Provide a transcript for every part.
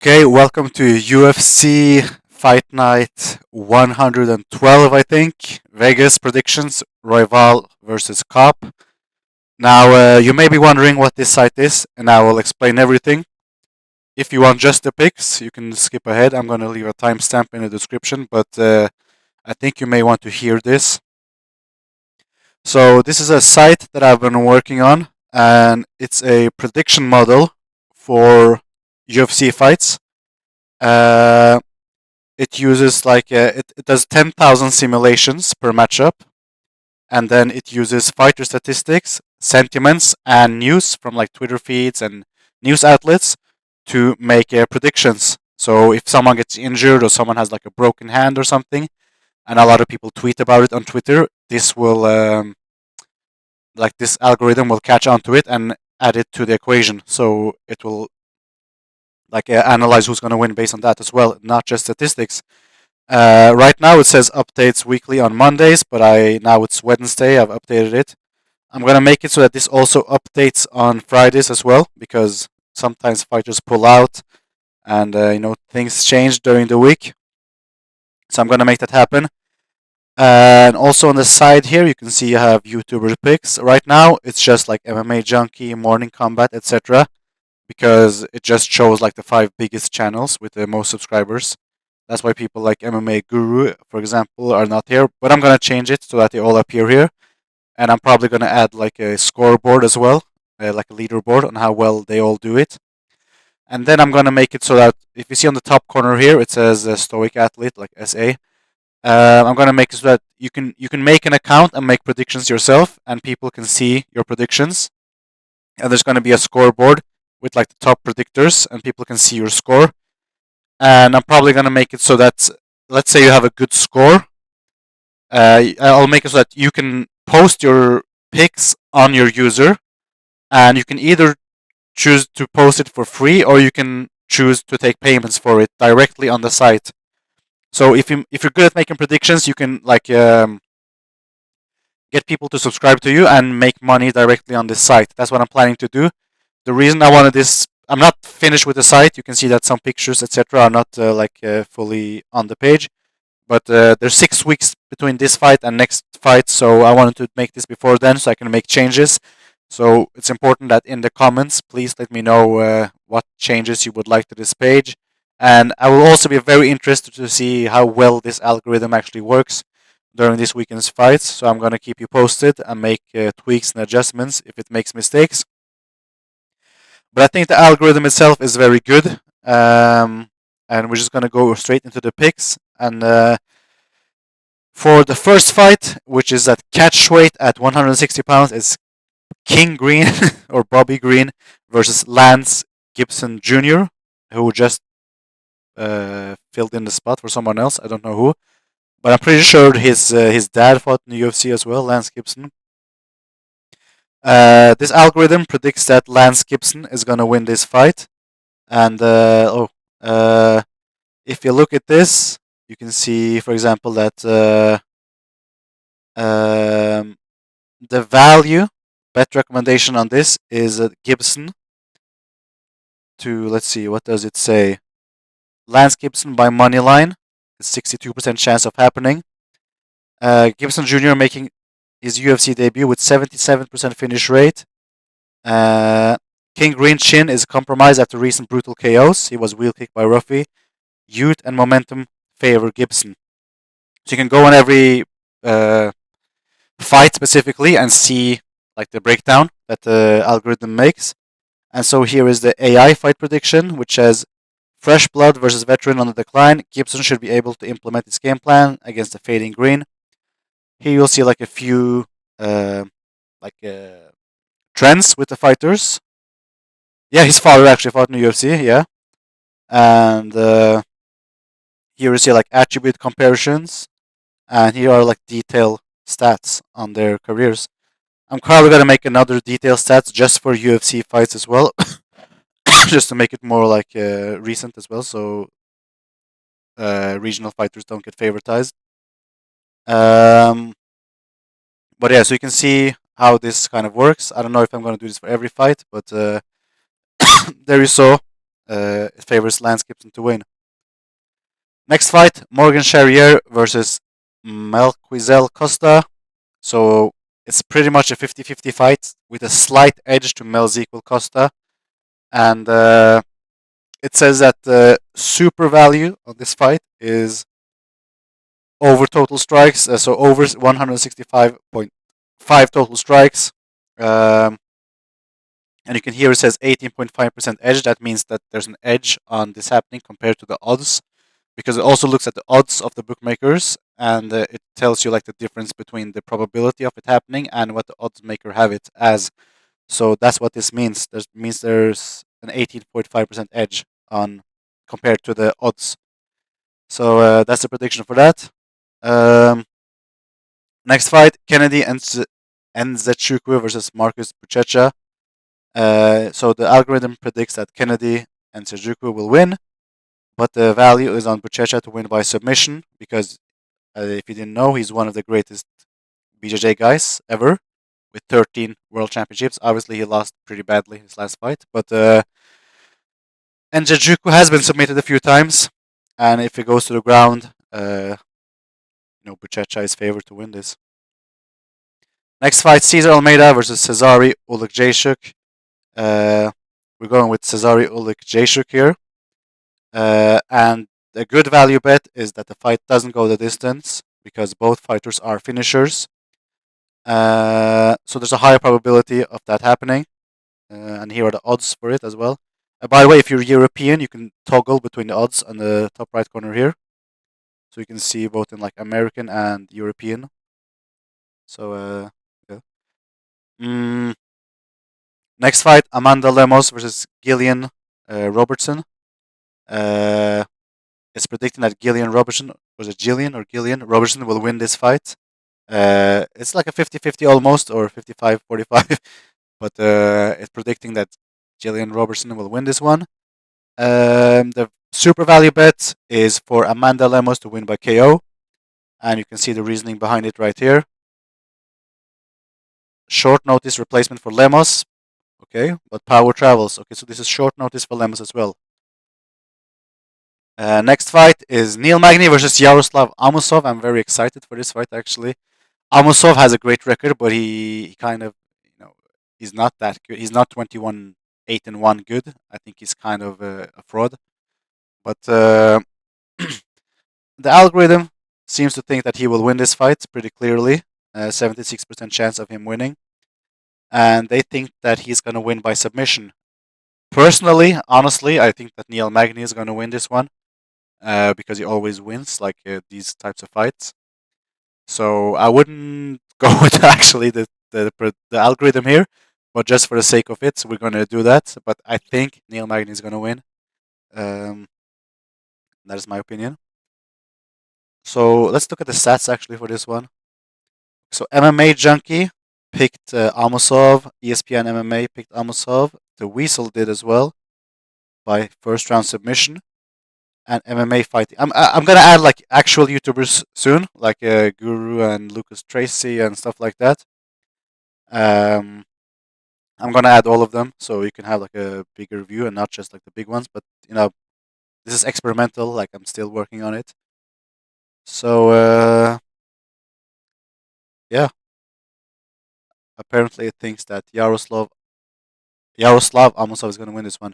Okay, welcome to UFC Fight Night 112, I think. Vegas predictions, Royval versus Kape. Now, you may be wondering what this site is, and I will explain everything. If you want just the picks, you can skip ahead. I'm going to leave a timestamp in the description, but I think you may want to hear this. So, this is a site that I've been working on, and it's a prediction model for UFC fights. It uses it does 10,000 simulations per matchup, and then it uses fighter statistics, sentiments, and news from like Twitter feeds and news outlets to make predictions. So if someone gets injured or someone has like a broken hand or something, and a lot of people tweet about it on Twitter, this will this algorithm will catch on to it and add it to the equation. So it will analyze who's going to win based on that as well, not just statistics. Right now it says updates weekly on Mondays, but now it's Wednesday. I've updated it. I'm going to make it so that this also updates on Fridays as well, because sometimes fighters pull out and things change during the week. So I'm going to make that happen. And also on the side here, you can see I have YouTuber picks. Right now, it's just like MMA Junkie, Morning Combat, etc. Because it just shows like the 5 biggest channels with the most subscribers. That's why people like MMA Guru, for example, are not here. But I'm going to change it so that they all appear here. And I'm probably going to add like a scoreboard as well, like a leaderboard on how well they all do it. And then I'm going to make it so that if you see on the top corner here, it says Stoic Athlete, like SA. I'm going to make it so that you can make an account and make predictions yourself, and people can see your predictions. And there's going to be a scoreboard with like the top predictors, and people can see your score. And I'm probably going to make it so that, let's say you have a good score, I'll make it so that you can post your picks on your user, and you can either choose to post it for free, or you can choose to take payments for it directly on the site. So if you're good at making predictions, you can get people to subscribe to you and make money directly on this site. That's what I'm planning to do. The reason I wanted this, I'm not finished with the site. You can see that some pictures, etc., are not fully on the page. But there's 6 weeks between this fight and next fight, so I wanted to make this before then so I can make changes. So it's important that in the comments, please let me know what changes you would like to this page. And I will also be very interested to see how well this algorithm actually works during this weekend's fights. So I'm going to keep you posted and make tweaks and adjustments if it makes mistakes. But I think the algorithm itself is very good. And we're just going to go straight into the picks. And for the first fight, which is at catch weight at 160 pounds, is King Green or Bobby Green versus Lance Gibson Jr., who just filled in the spot for someone else. I don't know who. But I'm pretty sure his dad fought in the UFC as well, Lance Gibson. This algorithm predicts that Lance Gibson is going to win this fight. And if you look at this, you can see, for example, that the value, bet recommendation on this is Gibson to, let's see, what does it say? Lance Gibson by money line. It's 62% chance of happening. Gibson Jr. making his UFC debut with 77% finish rate. King Green chin is compromised after recent brutal KOs. He was wheel kicked by Ruffy. Youth and momentum favor Gibson. So you can go on every fight specifically and see like the breakdown that the algorithm makes. And so here is the AI fight prediction, which says fresh blood versus veteran on the decline. Gibson should be able to implement his game plan against the fading Green. Here you'll see like a few trends with the fighters. Yeah, his father actually fought in the UFC, yeah. And here you see like attribute comparisons. And here are like detailed stats on their careers. I'm probably going to make another detailed stats just for UFC fights as well. Just to make it more like recent as well, so regional fighters don't get favoritized. But yeah, so you can see how this kind of works. I don't know if I'm going to do this for every fight, but there you saw it favors Lance Gibson to win. Next fight, Morgan Charriere versus Melquizael Costa. So it's pretty much a 50-50 fight with a slight edge to Melquizael Costa. And it says that the super value of this fight is over total strikes, so over 165.5 total strikes. Um, and you can hear it says 18.5% edge. That means that there's an edge on this happening compared to the odds, because it also looks at the odds of the bookmakers, and it tells you like the difference between the probability of it happening and what the odds maker have it as. So that's what this means. This means there's an 18.5% edge on compared to the odds. So that's the prediction for that. Next fight, Kennedy and Nzechukwu versus Marcus Buchecha. So the algorithm predicts that Kennedy and Nzechukwu will win, but the value is on Buchecha to win by submission, because if you didn't know, he's one of the greatest BJJ guys ever, with 13 world championships. Obviously, he lost pretty badly his last fight, but Nzechukwu has been submitted a few times, and if it goes to the ground, Buchecha is favored to win this. Next fight, Cesar Almeida versus Cezary Oleksiejczuk. We're going with Cezary Oleksiejczuk here. And a good value bet is that the fight doesn't go the distance, because both fighters are finishers. So there's a higher probability of that happening. And here are the odds for it as well. By the way, if you're European, you can toggle between the odds on the top right corner here. So you can see both in like American and European. So, yeah. Next fight, Amanda Lemos versus Gillian Robertson. It's predicting that Gillian Robertson, was it Gillian or Gillian Robertson, will win this fight. It's like a 50-50 almost, or 55-45. But it's predicting that Gillian Robertson will win this one. The super value bet is for Amanda Lemos to win by KO. And you can see the reasoning behind it right here. Short notice replacement for Lemos. Okay, but power travels. Okay, so this is short notice for Lemos as well. Next fight is Neil Magny versus Yaroslav Amosov. I'm very excited for this fight, actually. Amosov has a great record, but he kind of, he's not that good. He's not 21-8-1 good. I think he's kind of a fraud. But the algorithm seems to think that he will win this fight pretty clearly. 76% chance of him winning. And they think that he's going to win by submission. Personally, honestly, I think that Neil Magny is going to win this one, because he always wins like these types of fights. So I wouldn't go with actually the algorithm here, but just for the sake of it, we're going to do that. But I think Neil Magny is going to win. That is my opinion. So let's look at the stats actually for this one. So MMA Junkie picked Amosov. ESPN MMA picked Amosov. The Weasel did as well by first round submission. And MMA fighting. I'm gonna add like actual YouTubers soon, like Guru and Lucas Tracy and stuff like that. I'm gonna add all of them so you can have like a bigger view and not just like the big ones. But this is experimental. Like I'm still working on it. So yeah. Apparently, it thinks that Yaroslav Amosov is gonna win this one.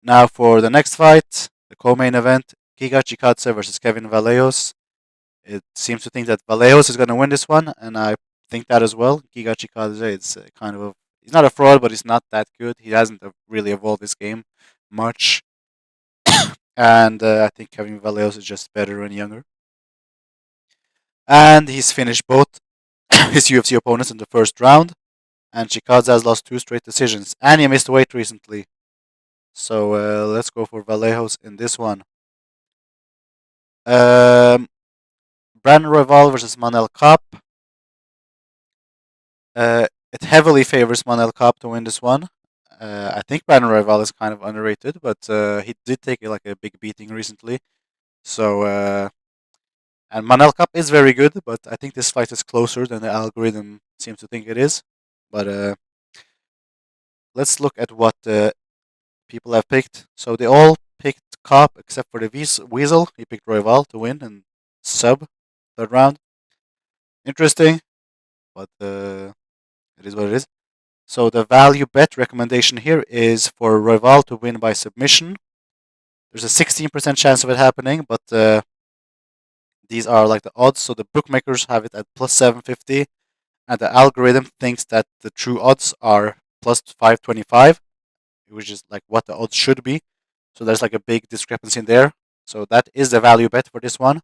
Now for the next fight, the co-main event, Giga Chikadze versus Kevin Vallejos. It seems to think that Vallejos is going to win this one, and I think that as well. Giga Chikadze is kind of he's not a fraud, but he's not that good. He hasn't really evolved this game much, and I think Kevin Vallejos is just better and younger. And he's finished both his UFC opponents in the first round, and Chikadze has lost 2 straight decisions, and he missed weight recently. So let's go for Vallejos in this one. Brandon Royval versus Manel Kape. It heavily favors Manel Kape to win this one. I think Brandon Royval is kind of underrated, but he did take like a big beating recently. So and Manel Kape is very good, but I think this fight is closer than the algorithm seems to think it is. But let's look at what people have picked. So they all picked Kape except for the Weasel. He picked Royval to win and sub third round. Interesting, but it is what it is. So the value bet recommendation here is for Royval to win by submission. There's a 16% chance of it happening, but these are like the odds. So the bookmakers have it at plus 750, and the algorithm thinks that the true odds are plus 525, which is like what the odds should be. So there's like a big discrepancy in there. So that is the value bet for this one.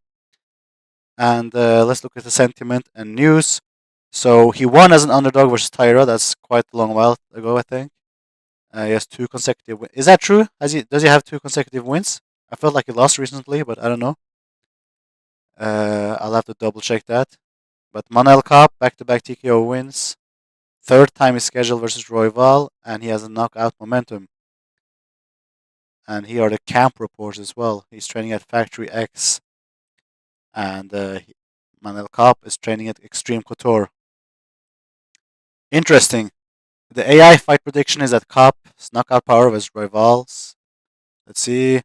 And let's look at the sentiment and news. So he won as an underdog versus Tyra. That's quite a long while ago, I think. He has 2 consecutive wins. Is that true? Does he have 2 consecutive wins? I felt like he lost recently, but I don't know. I'll have to double check that. But Manel Kape, back-to-back TKO wins. Third time is scheduled versus Royval, and he has a knockout momentum. And here are the camp reports as well. He's training at Factory X. And Manel Kape is training at Extreme Couture. Interesting. The AI fight prediction is that Kape's knockout power was Royval's. Let's see.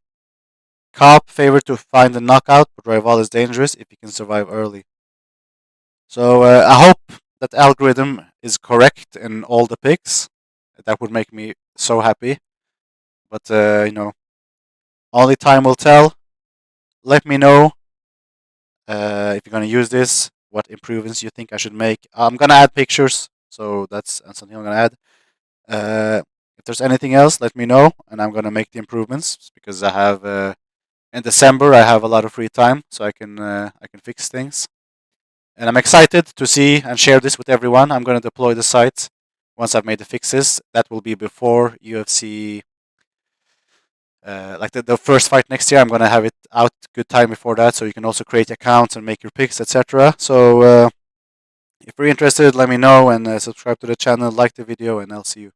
Kape favored to find the knockout, but Royval is dangerous if he can survive early. So I hope that algorithm is correct in all the picks. That would make me so happy. But only time will tell. Let me know if you're gonna use this. What improvements you think I should make? I'm gonna add pictures, so that's something I'm gonna add. If there's anything else, let me know, and I'm gonna make the improvements because I have in December I have a lot of free time, so I can fix things. And I'm excited to see and share this with everyone. I'm gonna deploy the site once I've made the fixes. That will be before UFC. Like the first fight next year, I'm gonna have it out good time before that, so you can also create accounts and make your picks, etc. So if you're interested, let me know and subscribe to the channel, like the video, and I'll see you.